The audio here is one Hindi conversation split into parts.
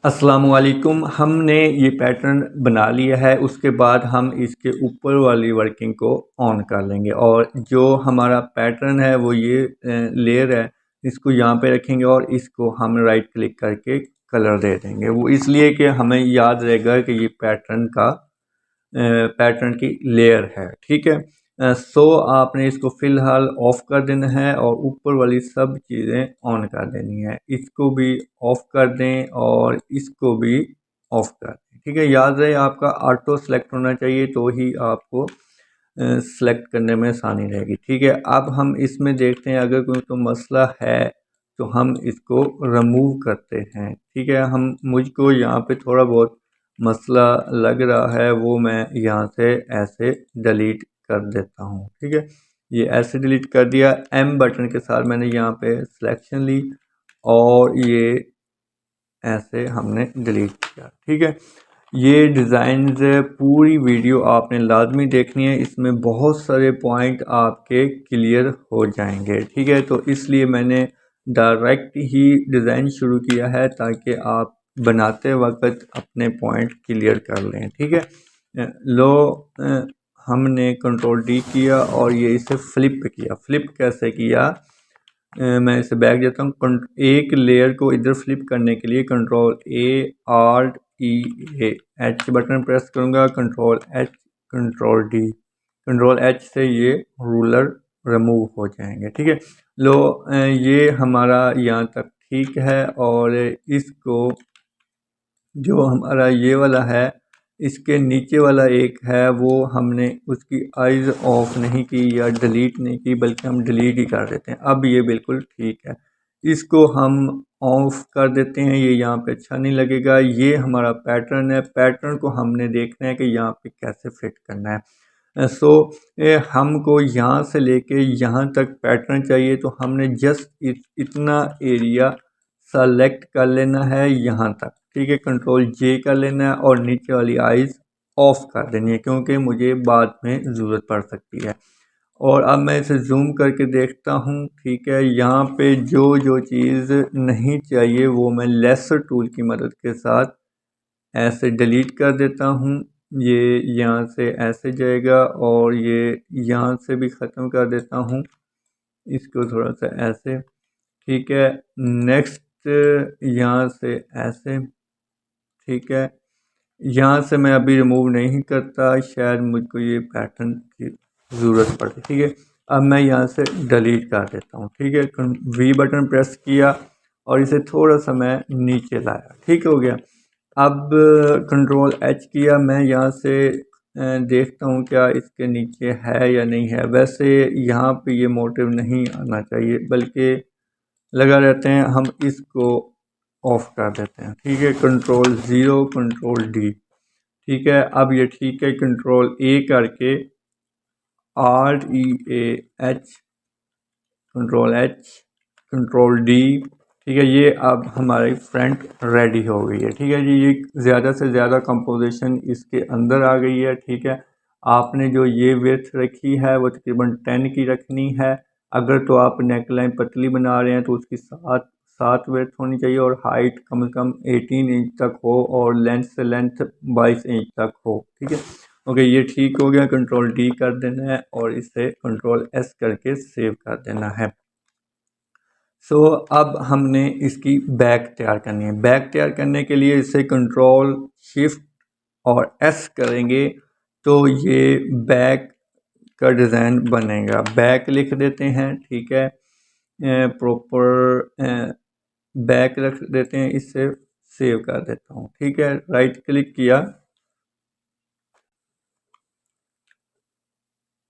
अस्सलामुअलैकुम। हमने ये पैटर्न बना लिया है, उसके बाद हम इसके ऊपर वाली वर्किंग को ऑन कर लेंगे और जो हमारा पैटर्न है वो ये लेयर है, इसको यहाँ पे रखेंगे और इसको हम राइट क्लिक करके कलर दे देंगे। वो इसलिए कि हमें याद रहेगा कि ये पैटर्न की लेयर है। ठीक है। सो आपने इसको फ़िलहाल ऑफ़ कर देना है और ऊपर वाली सब चीज़ें ऑन कर देनी है। इसको भी ऑफ़ कर दें और इसको भी ऑफ़ कर दें। ठीक है। याद रहे आपका ऑटो सेलेक्ट होना चाहिए, तो ही आपको सेलेक्ट करने में आसानी रहेगी। ठीक है। अब हम इसमें देखते हैं अगर कोई तो मसला है तो हम इसको रिमूव करते हैं। ठीक है। हम मुझको यहाँ पे थोड़ा बहुत मसला लग रहा है, वो मैं यहाँ से ऐसे डिलीट कर देता हूँ। ठीक है। ये ऐसे डिलीट कर दिया। एम बटन के साथ मैंने यहाँ पे सिलेक्शन ली और ये ऐसे हमने डिलीट किया। ठीक है। ये डिज़ाइंस पूरी वीडियो आपने लाजमी देखनी है, इसमें बहुत सारे पॉइंट आपके क्लियर हो जाएंगे। ठीक है। तो इसलिए मैंने डायरेक्ट ही डिज़ाइन शुरू किया है ताकि आप बनाते वक्त अपने पॉइंट क्लियर कर लें। ठीक है। लो हमने कंट्रोल डी किया और ये इसे फ्लिप किया। फ्लिप कैसे किया, मैं इसे बैक देता हूँ। एक लेयर को इधर फ्लिप करने के लिए control A alt E A H button press करूँगा, control H control D, control H से ये रूलर रिमूव हो जाएंगे। ठीक है। लो ये हमारा यहाँ तक ठीक है और इसको जो हमारा ये वाला है, इसके नीचे वाला एक है, वो हमने उसकी आइज़ ऑफ नहीं की या डिलीट नहीं की, बल्कि हम डिलीट ही कर देते हैं। अब ये बिल्कुल ठीक है। इसको हम ऑफ कर देते हैं, ये यहाँ पे अच्छा नहीं लगेगा। ये हमारा पैटर्न है, पैटर्न को हमने देखना है कि यहाँ पे कैसे फिट करना है। सो हमको यहाँ से लेके यहाँ तक पैटर्न चाहिए, तो हमने जस्ट इतना एरिया सेलेक्ट कर लेना है यहाँ तक। ठीक है। कंट्रोल जे कर लेना है और नीचे वाली आइज़ ऑफ कर देनी है, क्योंकि मुझे बाद में ज़रूरत पड़ सकती है। और अब मैं इसे जूम करके देखता हूँ। ठीक है। यहाँ पे जो जो चीज़ नहीं चाहिए वो मैं लेसर टूल की मदद के साथ ऐसे डिलीट कर देता हूँ। ये यहाँ से ऐसे जाएगा और ये यहाँ से भी ख़त्म कर देता हूँ, इसको थोड़ा सा ऐसे। ठीक है। नेक्स्ट यहाँ से ऐसे। ठीक है। यहाँ से मैं अभी रिमूव नहीं करता, शायद मुझको ये पैटर्न की ज़रूरत पड़े। ठीक है। अब मैं यहाँ से डिलीट कर देता हूँ। ठीक है। वी बटन प्रेस किया और इसे थोड़ा सा मैं नीचे लाया। ठीक हो गया। अब कंट्रोल एच किया, मैं यहाँ से देखता हूँ क्या इसके नीचे है या नहीं है। वैसे यहाँ पे ये मोटिव नहीं आना चाहिए, बल्कि लगा रहते हैं। हम इसको ऑफ कर देते हैं। ठीक है। Control zero control D. ठीक है। अब ये ठीक है। कंट्रोल ए करके alt E A H control H control D. ठीक है। ये अब हमारी फ्रंट रेडी हो गई है। ठीक है जी। ये ज़्यादा से ज़्यादा कंपोजिशन इसके अंदर आ गई है। ठीक है। आपने जो ये विड्थ रखी है वो तकरीबन 10 की रखनी है। अगर तो आप नेक लाइन पतली बना रहे हैं तो उसकी सात सात विड्थ होनी चाहिए और हाइट कम से कम 18 इंच तक हो और लेंथ से लेंथ 22 इंच तक हो। ठीक है। ओके, ये ठीक हो गया। कंट्रोल डी कर देना है और इसे कंट्रोल एस करके सेव कर देना है। सो अब हमने इसकी बैक तैयार करनी है। बैक तैयार करने के लिए इसे कंट्रोल शिफ्ट और एस करेंगे तो ये बैक का डिज़ाइन बनेगा। बैक लिख देते हैं। ठीक है। प्रॉपर बैक रख देते हैं, इससे सेव कर देता हूँ। ठीक है। राइट क्लिक किया,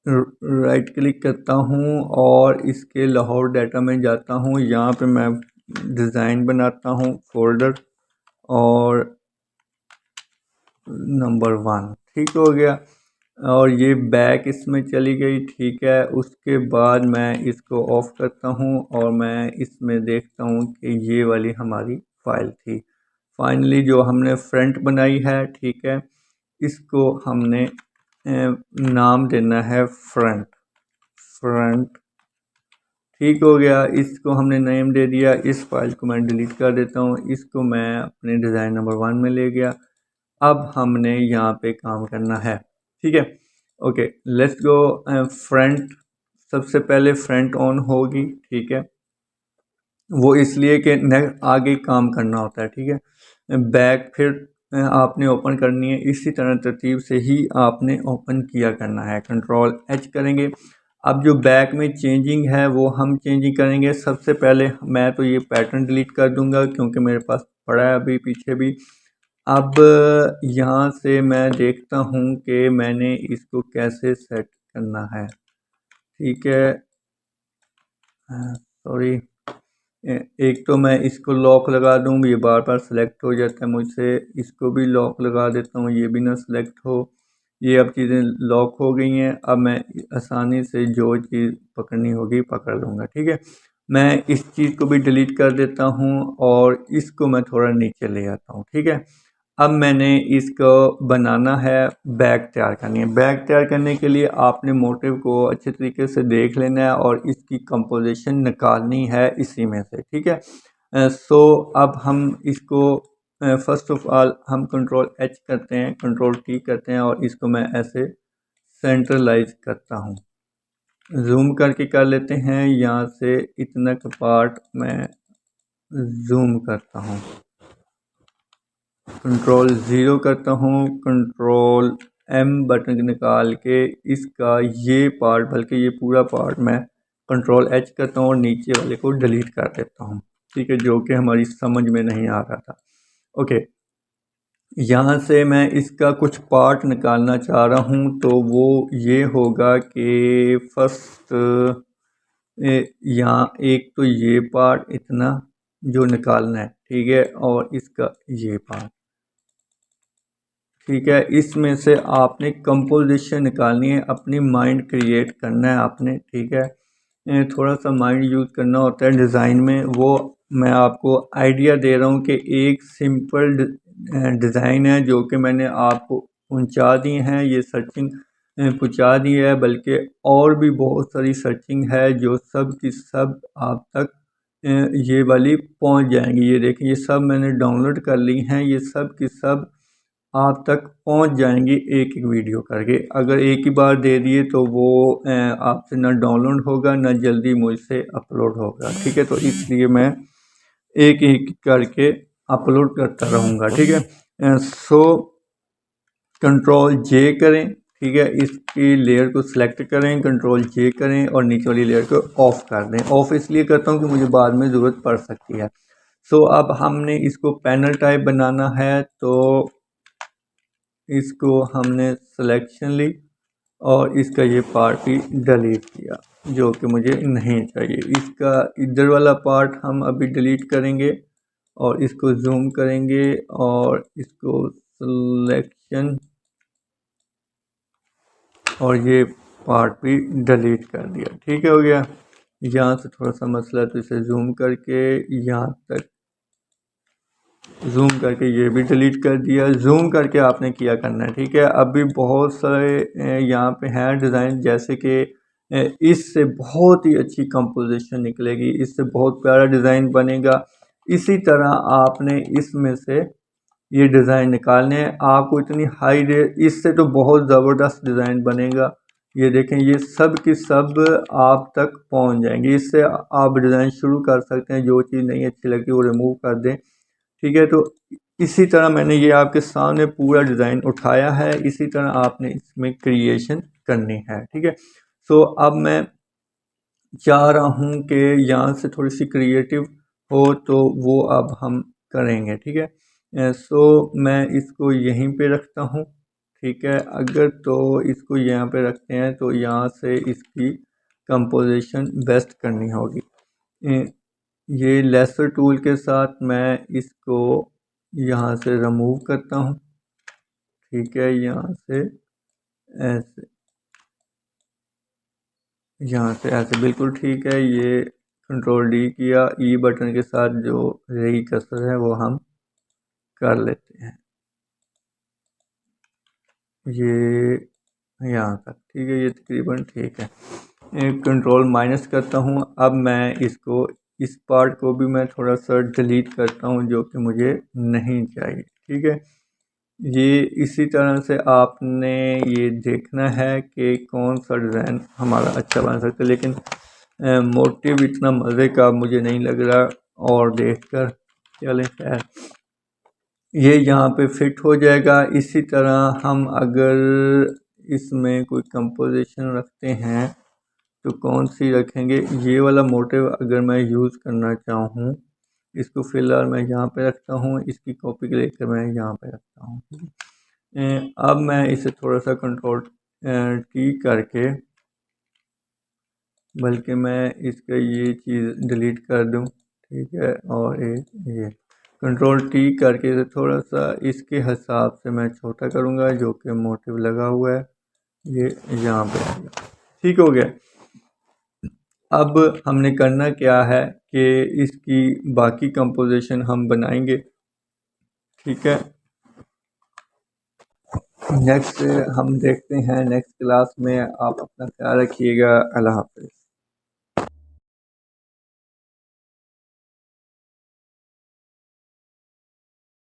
राइट क्लिक करता हूँ और इसके लाहौर डाटा में जाता हूँ। यहाँ पे मैं डिज़ाइन बनाता हूँ, फोल्डर और नंबर 1। ठीक हो गया और ये बैक इसमें चली गई। ठीक है। उसके बाद मैं इसको ऑफ करता हूँ और मैं इसमें देखता हूँ कि ये वाली हमारी फाइल थी। फाइनली जो हमने फ्रंट बनाई है, ठीक है, इसको हमने नाम देना है फ्रंट। फ्रंट। ठीक हो गया। इसको हमने नेम दे दिया। इस फाइल को मैं डिलीट कर देता हूँ। इसको मैं अपने डिज़ाइन नंबर 1 में ले गया। अब हमने यहाँ पे काम करना है, ठीक है। Okay, let's go. फ्रंट, सबसे पहले फ्रंट ऑन होगी, ठीक है। वो इसलिए कि आगे काम करना होता है, ठीक है। बैक फिर आपने ओपन करनी है। इसी तरह तरतीब से ही आपने ओपन किया करना है। कंट्रोल एच करेंगे। अब जो बैक में चेंजिंग है वो हम चेंजिंग करेंगे। सबसे पहले मैं तो ये पैटर्न डिलीट कर दूंगा क्योंकि मेरे पास पड़ा है अभी पीछे भी। अब यहाँ से मैं देखता हूँ कि मैंने इसको कैसे सेट करना है, ठीक है। सॉरी, एक तो मैं इसको लॉक लगा दूँ, ये बार बार सेलेक्ट हो जाता है मुझसे। इसको भी लॉक लगा देता हूँ, ये भी ना सेलेक्ट हो। ये अब चीज़ें लॉक हो गई हैं। अब मैं आसानी से जो चीज़ पकड़नी होगी पकड़ लूँगा, ठीक है। मैं इस चीज़ को भी डिलीट कर देता हूँ और इसको मैं थोड़ा नीचे ले आता हूँ, ठीक है। अब मैंने इसको बनाना है, बैग तैयार करनी है। बैग तैयार करने के लिए आपने मोटिव को अच्छे तरीके से देख लेना है और इसकी कंपोजिशन निकालनी है इसी में से, ठीक है। सो अब हम इसको फर्स्ट ऑफ ऑल हम कंट्रोल एच करते हैं, कंट्रोल टी करते हैं और इसको मैं ऐसे सेंट्रलाइज करता हूँ। जूम करके कर लेते हैं। यहाँ से इतना का पार्ट मैं जूम करता हूँ। कंट्रोल 0 करता हूँ। कंट्रोल एम बटन निकाल के इसका ये पार्ट, बल्कि ये पूरा पार्ट मैं कंट्रोल एच करता हूँ और नीचे वाले को डिलीट कर देता हूँ, ठीक है, जो कि हमारी समझ में नहीं आ रहा था। ओके, यहाँ से मैं इसका कुछ पार्ट निकालना चाह रहा हूँ, तो वो ये होगा कि फर्स्ट यहाँ एक तो ये पार्ट इतना जो निकालना है, ठीक है, और इसका ये पार्ट, ठीक है। इसमें से आपने कंपोजिशन निकालनी है, अपनी माइंड क्रिएट करना है आपने, ठीक है। थोड़ा सा माइंड यूज़ करना होता है डिज़ाइन में। वो मैं आपको आइडिया दे रहा हूँ कि एक सिंपल डिज़ाइन है जो कि मैंने आपको पहुँचा दी हैं, ये सर्चिंग पहुँचा दी है, बल्कि और भी बहुत सारी सर्चिंग है जो सब की सब आप तक ये वाली पहुँच जाएंगी। ये देखिए, ये सब मैंने डाउनलोड कर ली हैं, ये सब की सब आप तक पहुंच जाएंगी एक एक वीडियो करके। अगर एक ही बार दे दिए तो वो आपसे ना डाउनलोड होगा ना जल्दी मुझसे अपलोड होगा, ठीक है। तो इसलिए मैं एक एक करके अपलोड करता रहूँगा, ठीक है। सो कंट्रोल जे करें, ठीक है, इसकी लेयर को सिलेक्ट करें, कंट्रोल जे करें और नीचे वाली लेयर को ऑफ कर दें। ऑफ इसलिए करता हूँ कि मुझे बाद में ज़रूरत पड़ सकती है। सो अब हमने इसको पैनल टाइप बनाना है, तो इसको हमने सिलेक्शन ली और इसका ये पार्ट ही डिलीट किया जो कि मुझे नहीं चाहिए। इसका इधर वाला पार्ट हम अभी डिलीट करेंगे और इसको जूम करेंगे और इसको सिलेक्शन और ये पार्ट भी डिलीट कर दिया, ठीक है, हो गया। यहाँ से थोड़ा सा मसला, तो इसे जूम करके यहाँ तक जूम करके ये भी डिलीट कर दिया। जूम करके आपने किया करना है, ठीक है। अभी बहुत सारे यहाँ पे हैं डिज़ाइन, जैसे कि इससे बहुत ही अच्छी कंपोजिशन निकलेगी, इससे बहुत प्यारा डिज़ाइन बनेगा। इसी तरह आपने इसमें से ये डिज़ाइन निकालने हैं। आपको इतनी हाई रेट, इससे तो बहुत ज़बरदस्त डिज़ाइन बनेगा। ये देखें, ये सब की सब आप तक पहुंच जाएंगे। इससे आप डिज़ाइन शुरू कर सकते हैं। जो चीज़ नहीं अच्छी लगी वो रिमूव कर दें, ठीक है। तो इसी तरह मैंने ये आपके सामने पूरा डिज़ाइन उठाया है, इसी तरह आपने इसमें क्रिएशन करनी है, ठीक है। सो अब मैं चाह रहा हूँ कि यहाँ से थोड़ी सी क्रिएटिव हो, तो वो अब हम करेंगे, ठीक है। सो मैं इसको यहीं पे रखता हूँ, ठीक है। अगर तो इसको यहाँ पे रखते हैं तो यहाँ से इसकी कंपोजिशन बेस्ट करनी होगी। ये लेसर टूल के साथ मैं इसको यहाँ से रिमूव करता हूँ, ठीक है। यहाँ से ऐसे, यहाँ से ऐसे, बिल्कुल ठीक है। ये कंट्रोल डी किया, ई बटन के साथ जो रही कसर है वो हम कर लेते हैं। ये यहाँ तक ठीक है, ये तकरीबन ठीक है। कंट्रोल माइनस करता हूँ। अब मैं इसको, इस पार्ट को भी मैं थोड़ा सा डिलीट करता हूँ जो कि मुझे नहीं चाहिए। ठीक है, ये इसी तरह से आपने ये देखना है कि कौन सा डिज़ाइन हमारा अच्छा बन सकता है, लेकिन मोटिव इतना मज़े का मुझे नहीं लग रहा। और देखकर चलें, खैर ये यहाँ पे फिट हो जाएगा। इसी तरह हम अगर इसमें कोई कंपोजिशन रखते हैं तो कौन सी रखेंगे, ये वाला मोटिव अगर मैं यूज़ करना चाहूँ, इसको फिलहाल मैं यहाँ पे रखता हूँ, इसकी कॉपी लेकर मैं यहाँ पे रखता हूँ। अब मैं इसे थोड़ा सा कंट्रोल टी करके, बल्कि मैं इसका ये चीज़ डिलीट कर दूँ। ठीक है, और एक ये कंट्रोल टी करके इसे थोड़ा सा इसके हिसाब से मैं छोटा करूँगा, जो कि मोटिव लगा हुआ है ये यहाँ पे आएगा। ठीक हो गया। अब हमने करना क्या है कि इसकी बाकी कंपोजिशन हम बनाएंगे। ठीक है, नेक्स्ट हम देखते हैं नेक्स्ट क्लास में। आप अपना ख्याल रखिएगा। अल्लाह हाफ़िज़।